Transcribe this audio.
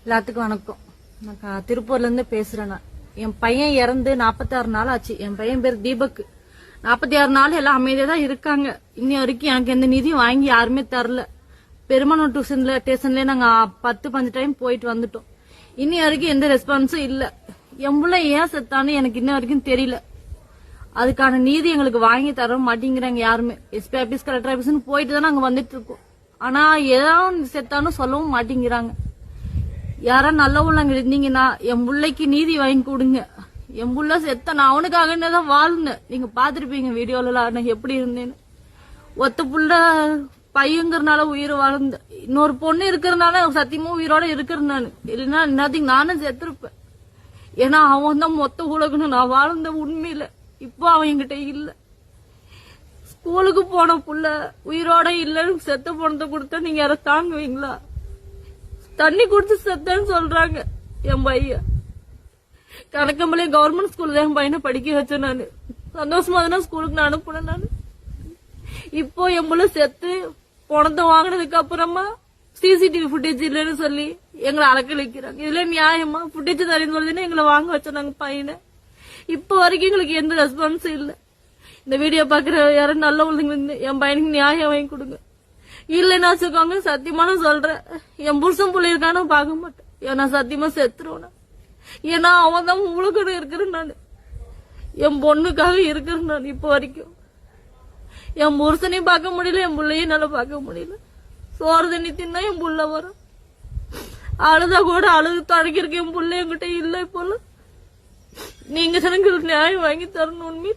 எல்லாத்துக்கும் வணக்கம். நான் திருப்பூர்ல இருந்து பேசுறேன். என் பையன் இறந்து 46 நாள் ஆச்சு. என் பையன் பேர் தீபக். 46 நாள் எல்லாம் அமைதியா தான் இருக்காங்க. இன்னி வரைக்கும் எனக்கு எந்த நிதியும் வாங்கி யாருமே தரல. பெருமானூர் ஸ்டேஷன்ல நாங்க 10-15 டைம் போயிட்டு வந்துட்டோம். இன்னி வரைக்கும் எந்த ரெஸ்பான்ஸும் இல்ல. என் புள்ள ஏன் செத்தான்னு எனக்கு இன்ன வரைக்கும் தெரியல. அதுக்கான நீதி எங்களுக்கு வாங்கி தர மாட்டேங்கிறாங்க யாருமே. எஸ்பி ஆபீஸ், கலெக்டர் ஆபீஸ்னு போயிட்டு தான் நாங்க வந்துட்டு இருக்கோம். ஆனா ஏதாவது செத்தான்னு சொல்லவும் மாட்டேங்கிறாங்க. யாரா நல்ல உள்ளவங்க இருந்தீங்கன்னா என் பிள்ளைக்கு நீதி வாங்கி கொடுங்க. என் புள்ள செத்த நான் அவனுக்காக தான் வாழ்ந்தேன். நீங்க பாத்துருப்பீங்க வீடியோல நான் எப்படி இருந்தேன்னு. ஒத்த புள்ள பையங்கிறனால உயிர் வாழ்ந்த, இன்னொரு பொண்ணு இருக்கிறதுனால சத்தியமா உயிரோட இருக்கிறேன் நான். இல்லைன்னா இன்னத்துக்கு நானும் செத்துருப்பேன். ஏன்னா அவன் தான் மொத்த உலகணும் நான் வாழ்ந்த உண்மையில. இப்போ அவன் என்கிட்ட இல்ல. ஸ்கூலுக்கு போன புள்ள உயிரோட இல்லன்னு செத்த போனதை கொடுத்தா நீங்க யார தாங்குவீங்களா? தண்ணி குடிச்சு செத்தேன்னு சொல்றாங்க. என் பையன் கணக்கம்பளே கவர்மெண்ட் ஸ்கூல்ல என் பையனை படிக்க வச்சேன். நானு சந்தோஷமா தான் ஸ்கூலுக்கு நான் அனுப்புனேன். நானு இப்போ என் புள்ள செத்து பணத்தை வாங்கினதுக்கு அப்புறமா சிசிடிவி ஃபுட்டேஜ் இல்லைன்னு சொல்லி எங்களை அலக்கழிக்கிறாங்க. இதுல நியாயமா? ஃபுட்டேஜ் தரேன்னு சொல்லி எங்களை வாங்க வச்சோம் பையனை. இப்ப வரைக்கும் எங்களுக்கு எந்த ரெஸ்பான்ஸும் இல்ல. இந்த வீடியோ பாக்குற யாரும் நல்ல உள்ளவங்க என் பையனுக்கு நியாயம் வாங்கி கொடுங்க. இல்லைன்னா வச்சுக்கோங்க, சத்தியமா நான் சொல்றேன், என் புருஷன் புள்ளி இருக்கான்னு பார்க்க மாட்டேன். ஏன்னா சத்தியமா செத்துருவேன். ஏன்னா அவன் தான் உலகம் இருக்கிறேன். நான் என் பொண்ணுக்காக இருக்கிறேன். நான் இப்ப வரைக்கும் என் புருஷனையும் பார்க்க முடியல, என் பிள்ளையும் என்னால பார்க்க முடியல. சோறு தண்ணி தின்னா என் புள்ள வரும். அழுதா கூட அழுது தொடக்கிறதுக்கு என் புள்ள என்கிட்ட இல்லை. இப்போல நீங்க எனக்கு நியாயம் வாங்கி தரணும். உண்மையை